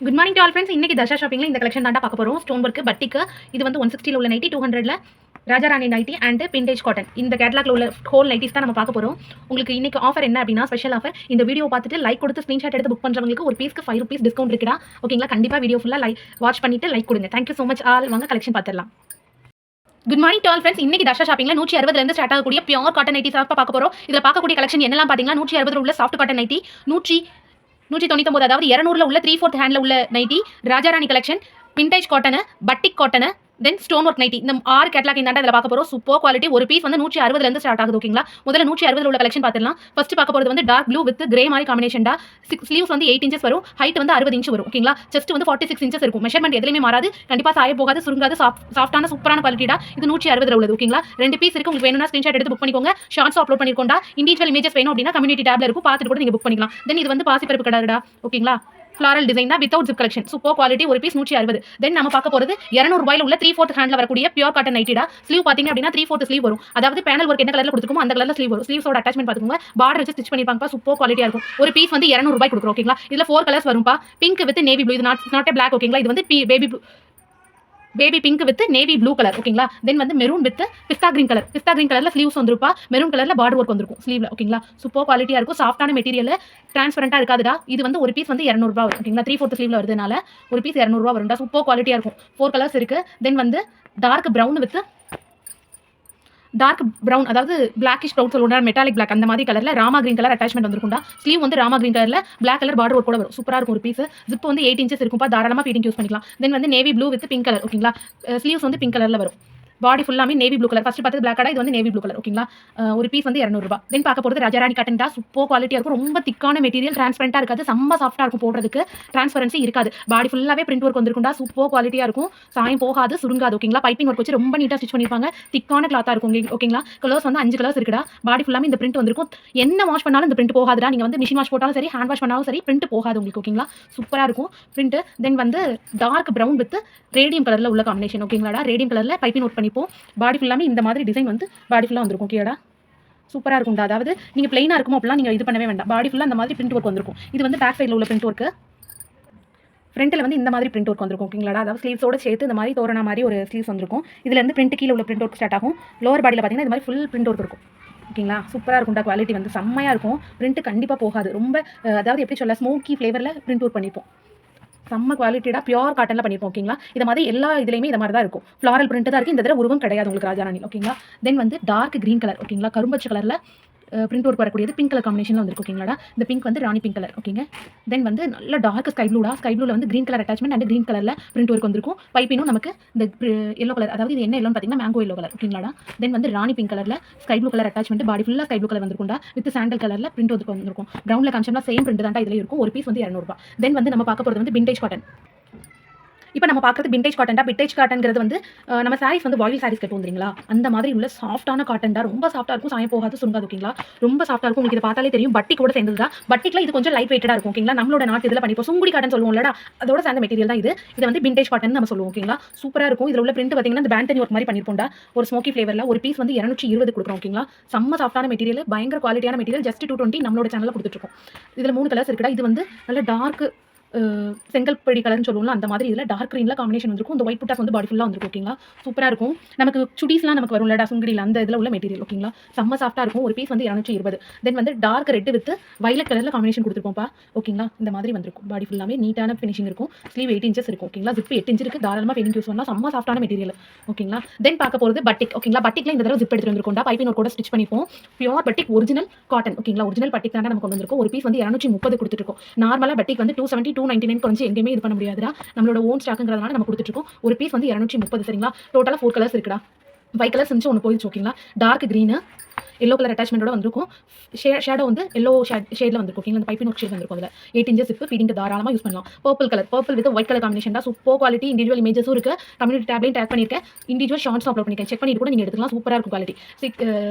Good morning to all friends. இன்னைக்கு தர்ஷா ஷாப்பிங்ல இந்த collection தான் பார்க்க போறோம். ஸ்டோன் ஒர்க் பட்டிக்கு இது வந்து 160 உள்ள nightie, 200ல Raja Rani nightie and பிண்டேஜ் cotton. இந்த கேட்லாக்ல உள்ள ஹோல் நைட்டிஸ் தான் நம்ம பார்க்க போறோம். உங்களுக்கு இன்னைக்கு ஆஃபர் என்ன அப்படின்னா ஸ்பெஷல் ஆஃபர். இந்த வீடியோ பார்த்துட்டு லைக் கொடுத்து ஸ்கிரீன்ஷாட் எடுத்து புக் பண்றவங்களுக்கு ஒரு பீஸ்க்கு 5 ரூபீஸ் டிஸ்கவுண்ட் இருக்குடா. ஓகேங்களா? கண்டிப்பா வீடியோ ஃபுல்லா வாட்ச் பண்ணிட்டு லைக் கொடுங்க. Thank you so much all. வாங்க கலெக்ஷன் பார்த்துடலாம். Good morning to all friends. இன்னைக்கு தர்ஷா ஷாப்பிங்ல 160 இருந்து ஸ்டார்ட் ஆகக்கூடிய பியூர் காட்டன் நைட்டி பார்க்க போறோம். இதுல பார்க்கக்கூடிய கலெக்ஷன் என்னலாம் பாத்தீங்கன்னா 160 உள்ள சாஃப்ட் காட்டன் நைட்டி, 199, அதாவது 200ல உள்ள 3/4 ஹேண்ட்ல உள்ள நைட்டி, ராஜாராணி கலெக்ஷன், பிண்டேஜ் cotton, batik cotton, then stone work nighty. இந்த 6 கேட்லாக் இந்த இதில் பார்க்க போறோம். Super quality. ஒரு பீஸ் வந்து 160 இருந்து ஸ்டார்ட் ஆகுது. ஓகேங்களா? முதல்ல 160 உள்ள கலெக்ஷன் பார்த்துடலாம். ஃபர்ஸ்ட் பார்க்க போறது வந்து டார்க் ப்ளூ வித் கிரே மாதிரி காம்பினேஷன் டா. ஸ்லீவ்ஸ் வந்து 8 இன்ச்சஸ் வரும். ஹைட் வந்து 60 இன்ச் வரும். ஓகேங்களா? செஸ்ட் வந்து 46 இன்ச்சஸ் இருக்கும். மெஷர்மெண்ட் எதுலையுமே மாறாது. கண்டிப்பா சாய போகாது, சுருங்காது. சாஃப்டான சூப்பரான குவாலிட்டிடா. இது 160 உள்ளது. ஓகேங்களா? 2 பீஸ் இருக்கு. உங்களுக்கு வேணும்னா ஸ்கிரீன்ஷாட் எடுத்து புக் பண்ணிக்கோங்க. ஷார்ட்ஸ் அப்லோட் பண்ணிருக்கோம்டா. இண்டிவிஜுவல் இமேஜஸ் வேணும் அப்படின்னா கம்யூனிட்டி டேப்ல இருக்கும். பார்த்துட்டு கூட நீங்க புக் பண்ணிக்கலாம். தென் இது வந்து பாசிப்பருப்பு கலர்டா. ஓகேங்களா? ஃப்ளாரல் டிசைன் தான் without zip collection. Super quality. ஒரு பீஸ் 160. தென் நம்ம பார்க்க போறது 200 ரூபாயில உள்ள 3/4 ஹேண்ட்ல வரக்கூடிய பியூர் காட்டன் நைட்டிடா. ஸ்லீவ் பாத்தீங்க அப்படின்னா 3/4 ஸ்லீவ் வரும். அதாவது பேனல் ஒர்க் என்ன கலர்ல கொடுத்துருக்கோம் அந்த கலர்ல ஸ்லீவ் வரும். ஸ்லீவ்ஸோட அட்டாச்மெண்ட் பாத்துக்கோங்க. பார்டர் வச்சு ஸ்டிச் பண்ணிருப்பாங்க. சூப்பர் குவாலிட்டியா இருக்கும். ஒரு பீஸ் வந்து 200 ரூபாய் கொடுக்குறோம். ஓகேங்களா? இதுல 4 கலர்ஸ் வரும்பா. Pink with navy blue. இது நாட் எ பிளாக். ஓகேங்களா? இது வந்து baby pink with navy blue colour. ஓகேங்களா? தென் வந்து maroon with pista green colour. Pista green கலர்ல ஸ்லீவ்ஸ் வந்துருப்பா. மெரூன் கலர்ல பார்டர் ஒர்க் வந்திருக்கும் ஸ்லீவ்ல. ஓகேங்களா? சூப்பர் குவாலிட்டியா இருக்கும். சாஃப்டான மெட்டீரியல், டிரான்ஸ்பரண்டா இருக்காதுடா. இது வந்து ஒரு பீஸ் வந்து 200 ரூபாய் வரும். ஓகேங்களா? 3/4 ஸ்லீவ்ல வருதுனால ஒரு பீஸ் 200 ரூபாய் வரும்டா. சூப்பர் குவாலிட்டியா இருக்கும். 4 கலர்ஸ் இருக்கு. தென் வந்து dark brown with dark brown, அதாவது பிளாக்கிஷ் ப்ரௌன் சொல்லுவோம், மெட்டாலிக் பிளாக் அந்த மாதிரி கலர்ல ராமா கிரீன் கலர் அட்டாச்மெண்ட் வந்துருக்கும்டா. ஸ்லீவ் வந்து ராமா கிரீன் கலர்ல பிளாக் கலர் பார்டர் ஒர்க் கூட வரும். சூப்பரா இருக்கும் ஒரு பீஸ். ஜிப் வந்து 8 இன்ச்சஸ் இருக்கும்பா. தாராளமா ஃபீடிங் யூஸ் பண்ணிக்கலாம். தென் வந்து navy blue with pink colour. ஓகேங்களா? ஸ்லீவ்ஸ் வந்து பிங்க் கலர்ல வரும். பாடி ஃபுல்லாமே நேவி ப்ளூ கலர். ஃபர்ஸ்ட் பார்த்தது பிளாக் கடை, இது வந்து நேவி ப்ளூ கலர். ஓகேங்களா? ஒரு பீஸ் வந்து 200 ரூபாய். தென் பார்க்க போகிறது ராஜாராணி காட்டன் தான். சூப்பர் குவாலிட்டியாக இருக்கும். ரொம்ப திக்கான மெட்டீரியல், டிரான்ஸ்பரண்டா இருக்காது. செம்ம சாஃப்டா இருக்கும். போடுறதுக்கு டிரான்ஸ்பரன்சி இருக்காது. பாடி ஃபுல்லாவே பிரிண்ட் ஒர்க் வந்திருக்கும்டா. சூப்பர் குவாலிட்டியாக இருக்கும். சாயம் போகாது, சுருங்காது. ஓகேங்களா? பைப்பிங் ஒர்க் வச்சு ரொம்ப நீட்டாக ஸ்டிச் பண்ணிருப்பாங்க. திக்கான கிளாத்தா இருக்கும். ஓகேங்களா? கலர்ஸ் வந்து 5 கலர்ஸ் இருக்குடா. பாடி ஃபுல்லாமே இந்த பிரிண்ட் வந்திருக்கும். என்ன வாஷ் பண்ணாலும் இந்த பிரிண்ட் போகாதுடா. நீங்க வந்து மிஷின் வாஷ் போட்டாலும் சரி, ஹேண்ட் வாஷ் பண்ணாலும் சரி, பிரிண்ட் போகாது உங்களுக்கு. ஓகேங்களா? சூப்பரா இருக்கும் பிரிண்ட். தென் வந்து டார்க் பிரவுன் வித் ரேடியம் கலர்ல உள்ள காம்பினேஷன். ஓகேங்களா? ரேடியம் கலர்ல பைப்பிங் ஒர்க் பண்ணிப்போம். பாடி ஃபுல்லாமே இந்த மாதிரி டிசைன் வந்து பாடி ஃபுல்லா வந்திருக்கும். ஓகேடா? சூப்பரா இருக்கும்டா. அதாவது நீங்க பிளைனா இருக்குமோ அப்படிலாம் நீங்க இது பண்ணவே வேண்டாம். பாடி ஃபுல்லா இந்த மாதிரி பிரிண்ட் ஒர்க் வந்திருக்கும். இது வந்து பேக் சைடுல உள்ள பிரிண்ட் ஒர்க். ஃப்ரண்ட்ல வந்து இந்த மாதிரி பிரிண்ட் ஒர்க் வந்திருக்கும். ஓகேங்களா? அதாவது ஸ்லீவ்ஸோட சேர்த்து இந்த மாதிரி தோரணா மாதிரி ஒரு ஸ்லீவ்ஸ் வந்திருக்கும். இதுல இருந்து பிரிண்ட் கீழே உள்ள பிரிண்ட் ஒர்க் ஸ்டார்ட் ஆகும். லோவர் பாடியில் பார்த்தீங்கன்னா இந்த மாதிரி ஃபுல் பிரிண்ட் ஒர்க் இருக்கும். ஓகேங்களா? சூப்பராக இருக்கும்டா. குவாலிட்டி வந்து செம்மையாக இருக்கும். பிரிண்ட் கண்டிப்பாக போகாது. ரொம்ப அதாவது எப்படி சொல்ல, ஸ்மோக்கி ஃப்ளேவரில் பிரிண்ட் ஒர்க் பண்ணிப்போம். செம்ம குவாலிட்டிடா பியூர் காட்டன்ல பண்ணிருப்போம். ஓகேங்களா? இது மாதிரி எல்லா இதுலயுமே இது மாதிரி தான் இருக்கும். ஃப்ளாரல் பிரிண்ட் தான் இருக்கு. இந்த தடவை உருவம் கிடையாது உங்களுக்கு ராஜாராணி. ஓகேங்களா? தென் வந்து டார்க் கிரீன் கலர். ஓகேங்களா? கரும்பச்சை கலர்ல பிரிண்ட் ஒர்க் வரக்கூடியது பிங்க் கலர் காம்பினேஷன்ல வந்துருக்கு. ஓகேங்களா? இந்த பிங்க் வந்து ராணி பிங்க் கலர். ஓகேங்க. தென் வந்து நல்ல டார்க் ஸ்கை ப்ளூடா. ஸ்கை ப்ளூல வந்து green colour attachment and green கலர்ல பிரிண்ட் ஒர்க் வந்திருக்கும். பைப்பினும் நமக்கு இந்த எல்லோ கலர், அதாவது இது என்ன எல்லோன்னு பார்த்தீங்கன்னா மேங்கோ எல்லோ கலர். ஓகேங்களா? தென் வந்து ராணி பிங்க் கலர்ல sky blue colour attachment. Body ஃபுல்லா ஸ்கை ப்ளூ கலர் வந்திருக்கும்டா. வித் சாண்டல் கலர்ல பிரிண்ட் ஒர்க் வந்திருக்கும். பிரவுன்ல காமிச்சோம்னா சேம் பிரிண்ட் தான் இதுல இருக்கும். ஒரு பீஸ் வந்து 200 ரூபாய். தென் வந்து நம்ம பார்க்க போறது வந்து விண்டேஜ் காட்டன். இப்போ நம்ம பார்க்குறது விண்டேஜ் காட்டன் தான். விண்டேஜ் காட்டன்ங்கிறது வந்து நம்ம சாரீஸ் வந்து வாயில் சாரீஸ் கட்டு வந்துறீங்களா அந்த மாதிரி உள்ள சாஃப்டான காட்டன் தான். ரொம்ப சாஃப்டாக இருக்கும். சாயம் போகாது, சுருங்காது. ஓகேங்களா? ரொம்ப சாஃப்டாக இருக்கும். உங்களுக்கு இதை பார்த்தாலே தெரியும். பட்டி கூட சேர்ந்தது தான். பட்டிக்கில் இது கொஞ்சம் லைட் வெயிட்டடாக இருக்கும். ஓகேங்களா? நம்மளோட நாட்டு இதில் பண்ணிப்போம். சுங்குடி காட்டன் சொல்லுவோம்லடா, அதோட சேர்ந்த மெட்டீரியல் தான் இது. இதை வந்து விண்டேஜ் காட்டன் நம்ம சொல்லுவோம். ஓகேங்களா? சூப்பராக இருக்கும். இதில் உள்ள பிரிண்ட் பார்த்தீங்கன்னா இந்த பேண்டனி ஒர்க் மாதிரி பண்ணிருப்போம்டா. ஒரு ஸ்மோக்கி ஃப்ளேவரில் ஒரு பீஸ் வந்து 220 கொடுக்குறோம். ஓகேங்களா? செம்ம சாஃப்டான மெட்டீரியல், பயங்கர குவாலிட்டியான மெட்டீரியல். ஜஸ்ட் 220 நம்மளோட சேனலில் கொடுத்துருக்கோம். இதில் 3 கலர்ஸ் இருக்குடா. இது வந்து நல்ல டார்க் செங்கல் படி கலர்னு சொல்லுவோம்ல அந்த மாதிரி. இதில் டார்க் க்ரீனில் காம்பினேஷன் வந்துருக்கும். இந்த ஒயிட் புட்டாஸ் வந்து பாடி ஃபுல்லாக வந்துருக்கும். ஓகேங்களா? சூப்பராக இருக்கும். நமக்கு சுடிஸ்லாம் நமக்கு வரும் இல்லடா, சுங்கடியில் அந்த இதில் உள்ள மெட்டீரியல். ஓகேங்களா? செம்ம சாஃப்டாக இருக்கும். ஒரு பீஸ் வந்து 220. தென் வந்து டார்க் ரெட் வித் வைலட் கலரில் காம்பினேஷன் கொடுத்துருப்போம்ப்பா. ஓகேங்களா? இந்த மாதிரி வந்துருக்கும். பாடி ஃபுல்லாமே நீட்டான ஃபினிஷிங் இருக்கும். ஸ்லீவ் 8 இன்ச்சஸ் இருக்கும். ஓகேங்களா? ஜிப் 8 இன்ச் இருக்குது. தாராளமாக ஃபீடிங் யூஸ் பண்ணலாம். செம்ம சாஃப்டான மெட்டீரியல். ஓகேங்களா? தென் பார்க்க போகிறது பட்டிக். ஓகேங்களா? பட்டிக்கில் இந்த தடவை ஜிப் எடுத்து வந்துருக்கோம்டா. பைப்பிங் கூட ஸ்டிச் பண்ணிப்போம். Pure பட்டிக் original cotton. ஓகேங்களா? ஒரிஜினல் பட்டிக் தான் நம்ம கொண்டு வந்திருக்கோம். ஒரு பீஸ் வந்து 230 கொடுத்துருக்கோம். நார்மலாக பட்டிக் வந்து 270, 299 குறைஞ்சி எங்கேயுமே இது பண்ண முடியாதுடா. நம்மளோட ஓன் ஸ்டாக்குங்கிறதுனால நம்ம கொடுத்துட்டு இருக்கோம். ஒரு பீஸ் வந்து 230. சரிங்களா? டோட்டலாக 4 கலர்ஸ் இருக்குடா. 5 கலர்ஸ் இருந்துச்சு, ஒன்று போயிடுச்சு. ஓகேங்களா? டார்க் கிரீனு, எல்லோ கலர் அட்டாச்மெண்டோட வந்திருக்கும். ஷேடோ வந்து எல்லோ ஷேடில் வந்திருக்கும். ஓகேங்களா? அந்த பைப்பிங் ஒர்க் ஷேட் வந்திருக்கும். அதில் 8 இன்ச்சஸ் இப்போ ஃபீடிங்க்கு தாராளமாக யூஸ் பண்ணலாம். Purple with white colour combination தான். Super quality. இண்டிவிஜுவல் இமேஜஸும் இருக்குது. கம்யூனிட்டி டேப்லையும் டேக் பண்ணியிருக்கேன். இண்டிவிஜுவல் ஷார்ட்ஸ் அப்லோட் பண்ணியிருக்கேன். செக் பண்ணிட்டு கூட நீங்கள் எடுத்துக்கலாம். சூப்பராக இருக்கும் குவாலிட்டி.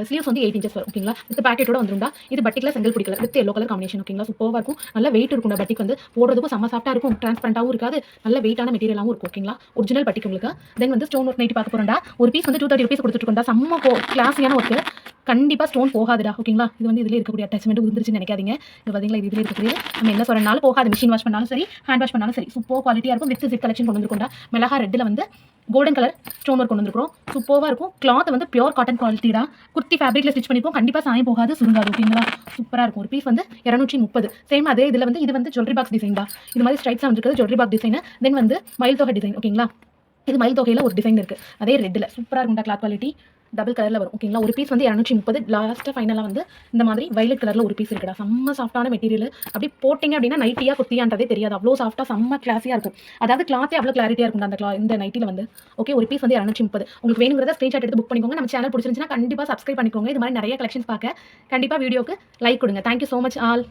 ஸ்லீவ்ஸ் வந்து 8 இன்ச்சஸ் வரும். ஓகேங்களா? வித் பேக்கெட்டோட வந்துருந்தா. இது பட்டிக்கில் செங்கல் பிடி colour with yellow colour combination. ஓகேங்களா? சூப்பராக இருக்கும். நல்ல வெயிட் இருக்கும். பட்டிக் வந்து போடுறதுக்கும் செம்ம சாஃப்டாக இருக்கும். டிரான்ஸ்பரண்டாகவும் இருக்காது. நல்ல வெயிட்டான மெட்டீரியலாகவும் இருக்கும். ஓகேங்களா? ஒரிஜினல் பட்டிக் உங்களுக்கு. தென் வந்து ஸ்டோன் ஒர்க் நைட்டி பார்க்க போகிறோம்டா. ஒரு பீஸ் வந்து 230 ரூபீஸ் கொடுத்துட்டு இருக்கோம்டா. செம்ம கிளாஸியான ஒர்க்கு. கண்டிப்பாக ஸ்டோன் போகாதுடா ஓகேங்களா. இது வந்து இதிலே இருக்கக்கூடிய அட்டாச்மெண்ட் உதிர்ந்துருச்சுன்னு நினைக்காதீங்க. இது பார்த்தீங்களா, இது இதிலே இருக்கக்கூடிய நம்ம என்ன சொல்கிறனாலும் போகாது. மிஷின் வாஷ் பண்ணாலும் சரி, ஹேண்ட் வாஷ் பண்ணாலும் சரி, சூப்பர் குவாலிட்டியாக இருக்கும். வித் ஜிப் கலெக்ஷன் கொண்டு வந்துருக்கோம்டா. மிளகா ரெட்டில் வந்து கோல்டன் கலர் ஸ்டோன் ஒர்க் கொண்டு வந்துருக்கோம். சூப்பராக இருக்கும். கிளாத் வந்து பியூர் காட்டன் குவாலிட்டிடா. குர்த்தி ஃபேப்ரிக்கில் ஸ்டிச் பண்ணிப்போம். கண்டிப்பாக சாயம் போகாது, சுருங்காது ஓகேங்களா. சூப்பராக இருக்கும். ஒரு பீஸ் வந்து 230. சேம் அதே இதில் வந்து இது வந்து ஜுவல்லரி பாக்ஸ் டிசைன் தான். இது மாதிரி ஸ்ட்ரைட்ஸாக வந்துருக்குது ஜுவல்லரி பாக்ஸ் டிசைன். தென் வந்து மயில் தொகை டிசைன் ஓகேங்களா. இது மயில் தொகையில் ஒரு டிசைன் இருக்குது. அதே ரெட்டில் சூப்பராக இருக்கும்டா. கிளாத் குவாலிட்டி டபுள் கலரில் வரும் ஓகேங்களா. ஒரு பீஸ் வந்து 230. லாஸ்ட்டாக ஃபைனலாக வந்து இந்த மாதிரி வைலட் கலரில் ஒரு பீஸ் இருக்குடா. செம்ம சாஃப்டான மெட்டீரியல். அப்படி போட்டிங்க அப்படின்னா நைட்டியாக குத்தியான்றதே தெரியாது. அவ்வளோ சாஃப்டாக செம்ம கிளாஸியாக இருக்கும். அதாவது கிளாத்தே அவ்வளோ கிளாரிட்டியாக இருக்கும் அந்த இந்த நைட்டியில் வந்து. ஓகே, ஒரு பீஸ் வந்து 230. உங்களுக்கு வேணுங்கிறத ஸ்க்ரீன்ஷாட் எடுத்து புக் பண்ணிக்கோங்க. நம்ம சேனல் பிடிச்சிருந்துச்சுன்னா கண்டிப்பாக சப்ஸ்கிரைப் பண்ணிக்கோங்க. இது மாதிரி நிறைய கலெக்ஷன்ஸ் பார்க்க கண்டிப்பாக வீடியோக்கு லைக் கொடுங்க. Thank you so much all.